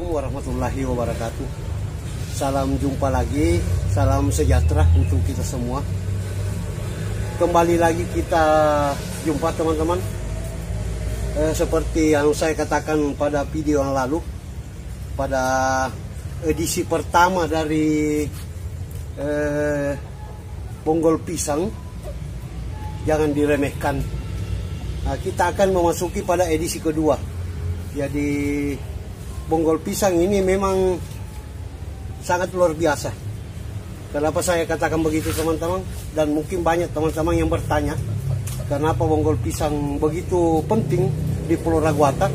Warahmatullahi wabarakatuh. Salam jumpa lagi, salam sejahtera untuk kita semua. Kembali lagi kita jumpa teman-teman. Seperti yang saya katakan pada video yang lalu, pada edisi pertama dari Bonggol Pisang, jangan diremehkan. Nah, kita akan memasuki pada edisi kedua. Jadi Bonggol Pisang ini memang sangat luar biasa. Kenapa saya katakan begitu teman-teman? Dan mungkin banyak teman-teman yang bertanya, kenapa Bonggol Pisang begitu penting di Pulau Raguata?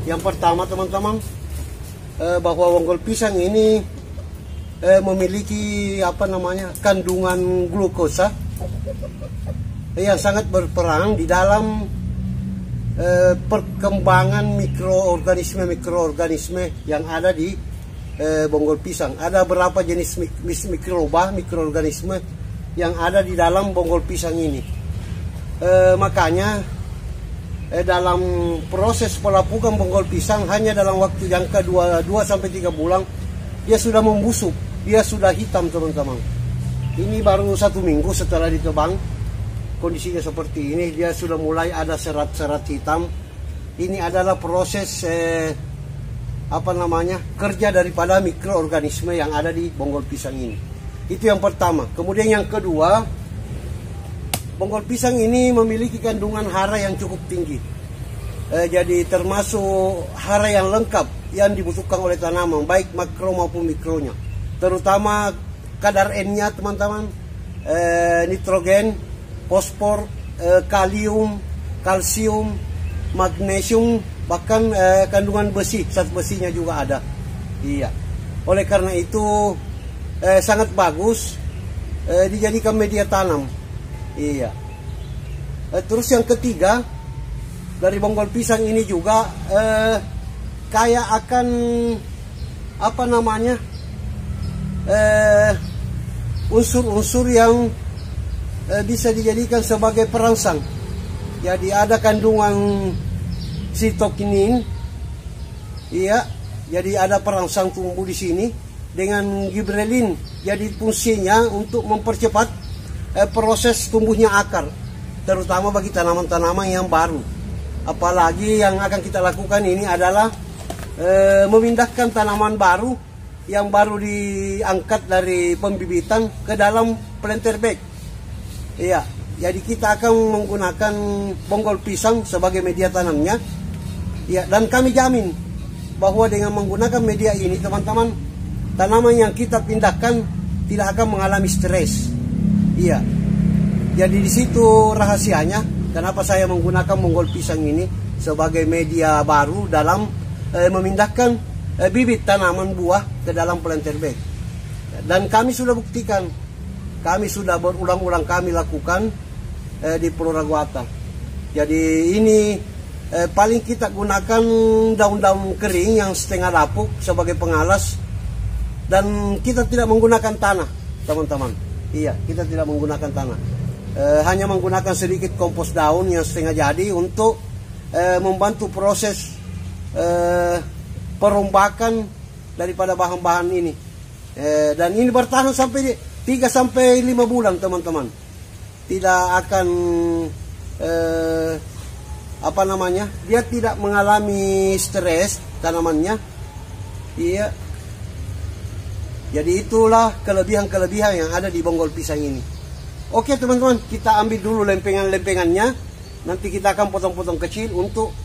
Yang pertama teman-teman, bahwa Bonggol Pisang ini memiliki kandungan glukosa yang sangat berperan di dalam perkembangan mikroorganisme yang ada di Bonggol Pisang. Ada berapa jenis mikroorganisme yang ada di dalam Bonggol Pisang ini. Makanya dalam proses pelapukan Bonggol Pisang hanya dalam waktu jangka 2-3 bulan dia sudah membusuk, dia sudah hitam teman-teman. Ini baru 1 minggu setelah ditebang. Kondisinya seperti ini, dia sudah mulai ada serat-serat hitam. Ini adalah proses kerja daripada mikroorganisme yang ada di Bonggol Pisang ini. Itu yang pertama. Kemudian yang kedua, Bonggol Pisang ini memiliki kandungan hara yang cukup tinggi. Jadi termasuk hara yang lengkap yang dibutuhkan oleh tanaman, baik makro maupun mikronya. Terutama kadar N-nya teman-teman, nitrogen, fosfor, kalium, kalsium, magnesium, bahkan kandungan besi, zat besinya juga ada. Iya. Oleh karena itu sangat bagus dijadikan media tanam. Iya. Terus yang ketiga, dari Bonggol Pisang ini juga kaya akan unsur-unsur yang bisa dijadikan sebagai perangsang. Jadi ada kandungan sitokinin, iya. Jadi ada perangsang tumbuh di sini dengan gibrelin. Jadi fungsinya untuk mempercepat proses tumbuhnya akar, terutama bagi tanaman-tanaman yang baru. Apalagi yang akan kita lakukan ini adalah memindahkan tanaman baru yang baru diangkat dari pembibitan ke dalam planter bag. Iya, jadi kita akan menggunakan Bonggol Pisang sebagai media tanamnya. Ya, dan kami jamin bahwa dengan menggunakan media ini teman-teman, tanaman yang kita pindahkan tidak akan mengalami stres. Iya. Jadi di situ rahasianya kenapa saya menggunakan Bonggol Pisang ini sebagai media baru dalam memindahkan bibit tanaman buah ke dalam planter bag. Dan kami sudah buktikan. Kami sudah berulang-ulang kami lakukan di Pulau Raguata. Jadi ini paling kita gunakan daun-daun kering yang setengah lapuk sebagai pengalas. Dan kita tidak menggunakan tanah teman-teman. Iya, kita tidak menggunakan tanah. Hanya menggunakan sedikit kompos daun yang setengah jadi untuk membantu proses perombakan daripada bahan-bahan ini. Dan ini bertahan sampai 3-5 bulan teman-teman. Tidak akan dia tidak mengalami stres tanamannya. Iya. Jadi itulah kelebihan-kelebihan yang ada di bonggol pisang ini. Oke teman-teman, kita ambil dulu lempengan-lempengannya. Nanti kita akan potong-potong kecil untuk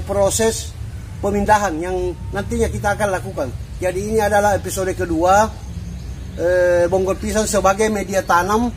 proses pemindahan yang nantinya kita akan lakukan. Jadi ini adalah episode kedua bonggol pisang sebagai media tanam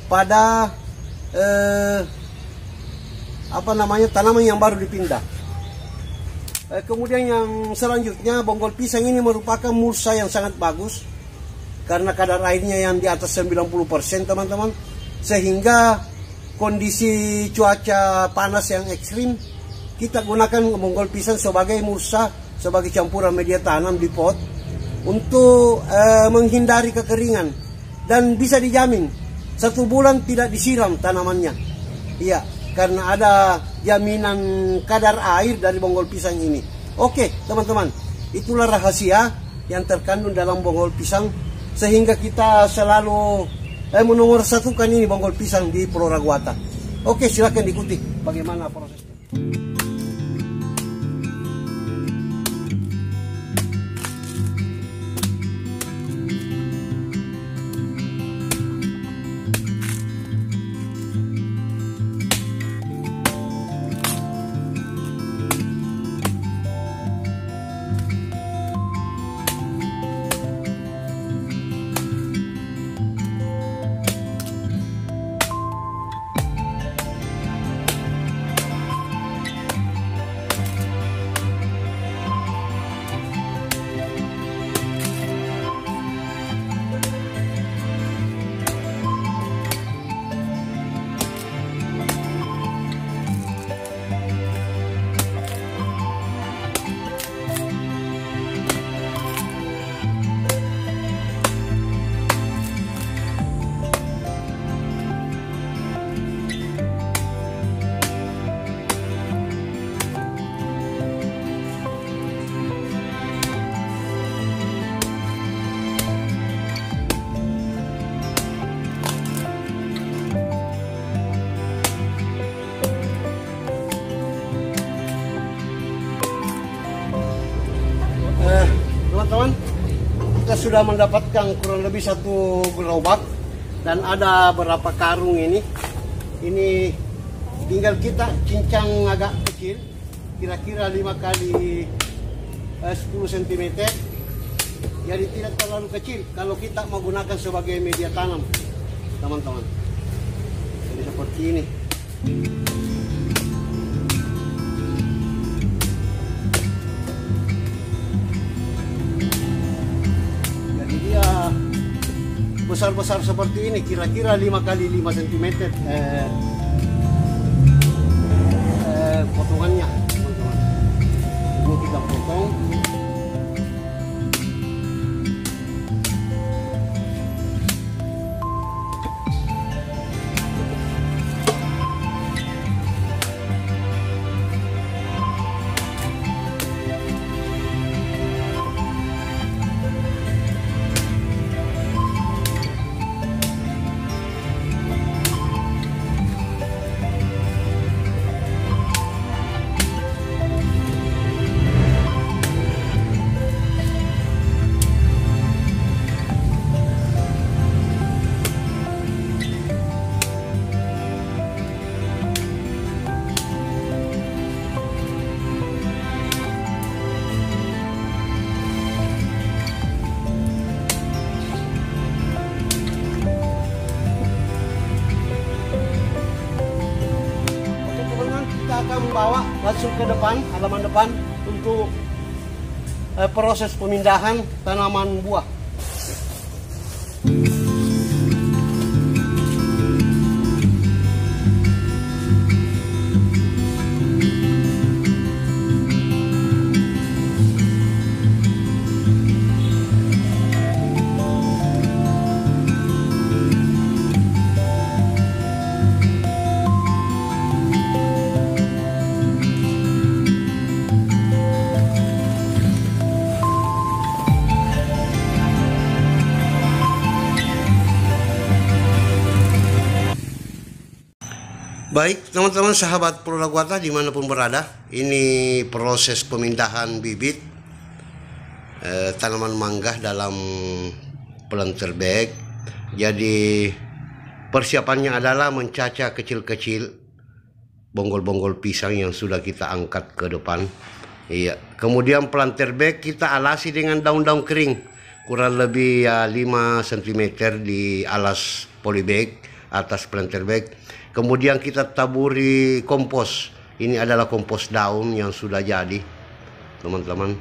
pada tanaman yang baru dipindah. Kemudian yang selanjutnya, bonggol pisang ini merupakan mulsa yang sangat bagus karena kadar airnya yang di atas 90% teman-teman, sehingga kondisi cuaca panas yang ekstrim kita gunakan bonggol pisang sebagai mulsa, sebagai campuran media tanam di pot untuk menghindari kekeringan, dan bisa dijamin 1 bulan tidak disiram tanamannya. Iya, karena ada jaminan kadar air dari bonggol pisang ini. Oke teman-teman, itulah rahasia yang terkandung dalam bonggol pisang, sehingga kita selalu menomorsatukan ini bonggol pisang di Pulau Raguata. Oke, silakan diikuti bagaimana prosesnya. Teman-teman, kita sudah mendapatkan kurang lebih 1 gerobak dan ada berapa karung ini. Ini tinggal kita cincang agak kecil, kira-kira 5 kali 10 cm. Jadi tidak terlalu kecil kalau kita menggunakan sebagai media tanam, teman-teman. Jadi seperti ini. Besar-besar seperti ini, kira-kira 5 kali 5 cm potongannya, teman-teman. Ini kita potong. Akan membawa langsung ke depan, halaman depan untuk proses pemindahan tanaman buah. Baik teman-teman sahabat Pulau Raguata dimanapun berada, ini proses pemindahan bibit tanaman mangga dalam planter bag. Jadi persiapannya adalah mencacah kecil-kecil bonggol-bonggol pisang yang sudah kita angkat ke depan. Iya. Kemudian planter bag kita alasi dengan daun-daun kering, kurang lebih 5 cm di alas polybag atas planter bag. Kemudian kita taburi kompos. Ini adalah kompos daun yang sudah jadi, teman-teman.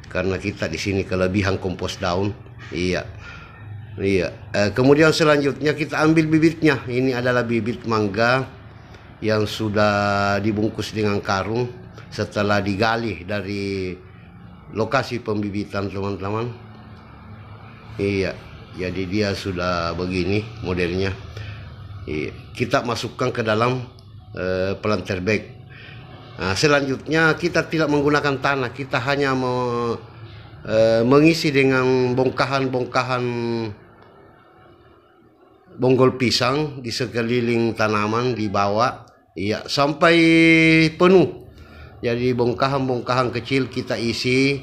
Karena kita di sini kelebihan kompos daun. Iya. Kemudian selanjutnya kita ambil bibitnya. Ini adalah bibit mangga yang sudah dibungkus dengan karung setelah digali dari lokasi pembibitan, teman-teman. Iya, jadi dia sudah begini modelnya. Iya, kita masukkan ke dalam planter bag. Nah, selanjutnya kita tidak menggunakan tanah, kita hanya mengisi dengan bongkahan-bongkahan bonggol pisang di sekeliling tanaman di bawah. Iya, sampai penuh. Jadi bongkahan-bongkahan kecil kita isi.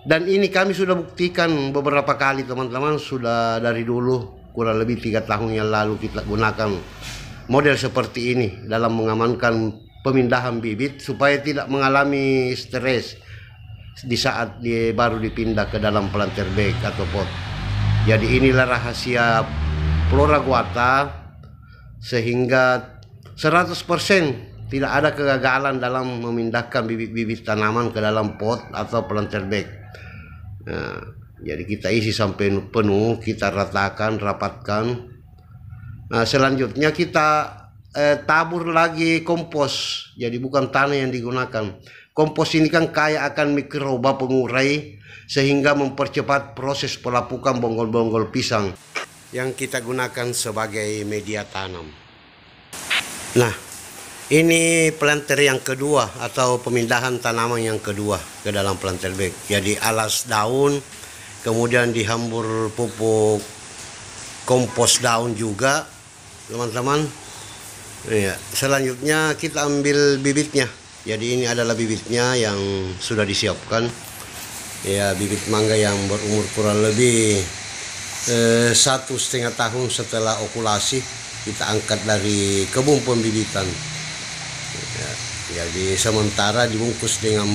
Dan ini kami sudah buktikan beberapa kali, teman-teman. Sudah dari dulu, kurang lebih 3 tahun yang lalu kita gunakan model seperti ini dalam mengamankan pemindahan bibit supaya tidak mengalami stres di saat dia baru dipindah ke dalam planter bag atau pot. Jadi inilah rahasia Flora Guata, sehingga 100% tidak ada kegagalan dalam memindahkan bibit-bibit tanaman ke dalam pot atau planter bag. Nah, jadi kita isi sampai penuh, kita ratakan, rapatkan. Nah, selanjutnya kita tabur lagi kompos. Jadi bukan tanah yang digunakan. Kompos ini kan kaya akan mikroba pengurai sehingga mempercepat proses pelapukan bonggol-bonggol pisang yang kita gunakan sebagai media tanam. Nah, ini planter yang kedua atau pemindahan tanaman yang kedua ke dalam planter bag. Jadi alas daun, kemudian dihambur pupuk kompos daun juga, teman-teman. Ya, selanjutnya kita ambil bibitnya. Jadi ini adalah bibitnya yang sudah disiapkan. Ya, bibit mangga yang berumur kurang lebih 1,5 tahun setelah okulasi. Kita angkat dari kebun pembibitan. Ya, jadi sementara dibungkus dengan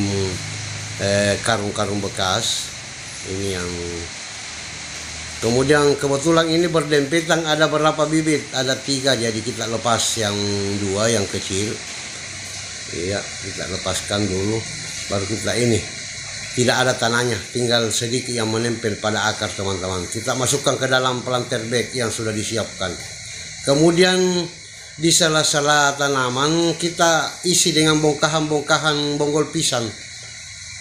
karung-karung bekas. Ini yang kemudian kebetulan ini berdempetan, ada berapa bibit? Ada 3, jadi kita lepas yang 2 yang kecil. Iya, kita lepaskan dulu, baru kita ini. Tidak ada tanahnya, tinggal sedikit yang menempel pada akar, teman-teman. Kita masukkan ke dalam planter bag yang sudah disiapkan. Kemudian di sela-sela tanaman kita isi dengan bongkahan-bongkahan bonggol pisang.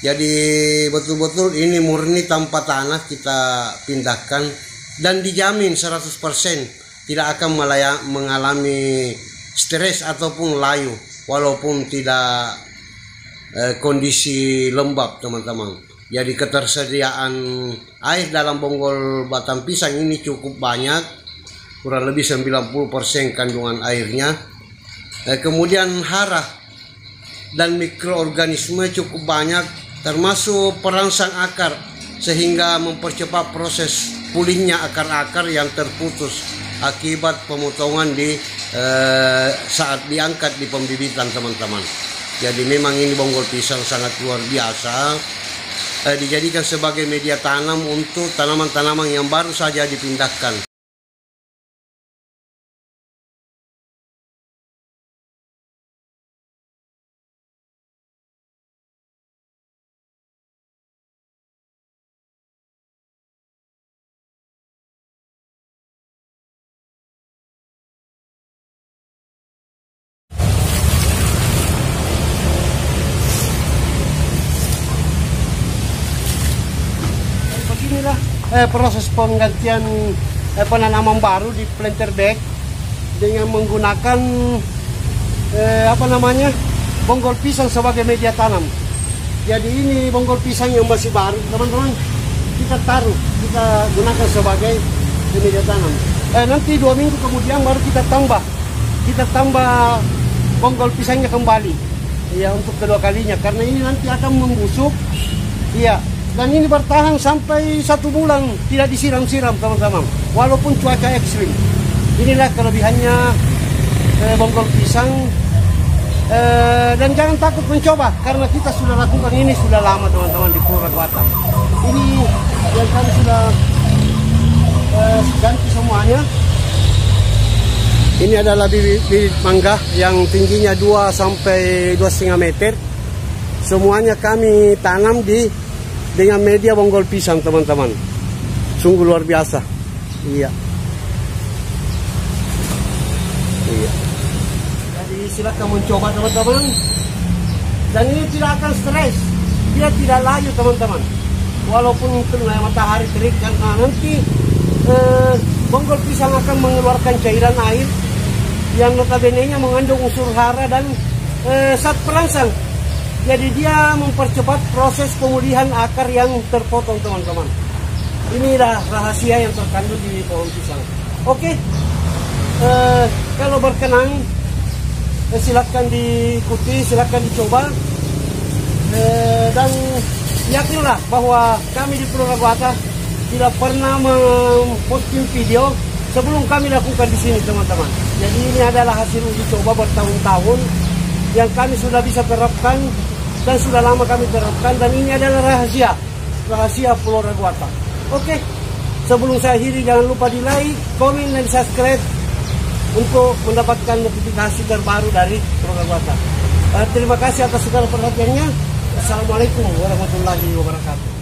Jadi betul-betul ini murni tanpa tanah kita pindahkan, dan dijamin 100% tidak akan mengalami stres ataupun layu walaupun tidak kondisi lembab, teman-teman. Jadi ketersediaan air dalam bonggol batang pisang ini cukup banyak, kurang lebih 90% kandungan airnya. Kemudian hara dan mikroorganisme cukup banyak, termasuk perangsang akar, sehingga mempercepat proses pulihnya akar-akar yang terputus akibat pemotongan di saat diangkat di pembibitan, teman-teman. Jadi memang ini bonggol pisang sangat luar biasa, dijadikan sebagai media tanam untuk tanaman-tanaman yang baru saja dipindahkan. Beginilah proses penggantian penanaman baru di planter bag dengan menggunakan bonggol pisang sebagai media tanam. Jadi ini bonggol pisang yang masih baru, teman-teman, kita taruh, kita gunakan sebagai media tanam. Nanti 2 minggu kemudian baru kita tambah bonggol pisangnya kembali, ya, untuk kedua kalinya, karena ini nanti akan membusuk. Iya, Dan ini bertahan sampai 1 bulan tidak disiram-siram teman-teman, walaupun cuaca ekstrim. Inilah kelebihannya bonggol pisang. Dan jangan takut mencoba, karena kita sudah lakukan ini sudah lama teman-teman di Purwakarta. Ini yang kami sudah ganti semuanya. Ini adalah bibit mangga yang tingginya 2 sampai 2,5 meter. Semuanya kami tanam dengan media bonggol pisang teman-teman. Sungguh luar biasa. Iya. Jadi silakan mencoba teman-teman. Dan ini tidak akan stres. Dia tidak layu teman-teman. Walaupun kena matahari terik, karena nanti bonggol pisang akan mengeluarkan cairan air yang notabene-nya mengandung unsur hara dan zat perangsang. Jadi dia mempercepat proses pemulihan akar yang terpotong teman-teman. Inilah rahasia yang terkandung di pohon pisang. Oke, kalau berkenan silakan diikuti, silakan dicoba, dan yakinlah bahwa kami di Purwakarta tidak pernah memposting video sebelum kami lakukan di sini teman-teman. Jadi ini adalah hasil uji coba bertahun-tahun yang kami sudah bisa terapkan dan sudah lama kami terapkan, dan ini adalah rahasia Purwakarta. Oke, sebelum saya akhiri jangan lupa di like, komen, dan subscribe untuk mendapatkan notifikasi terbaru dari Purwakarta. Terima kasih atas segala perhatiannya. Assalamualaikum warahmatullahi wabarakatuh.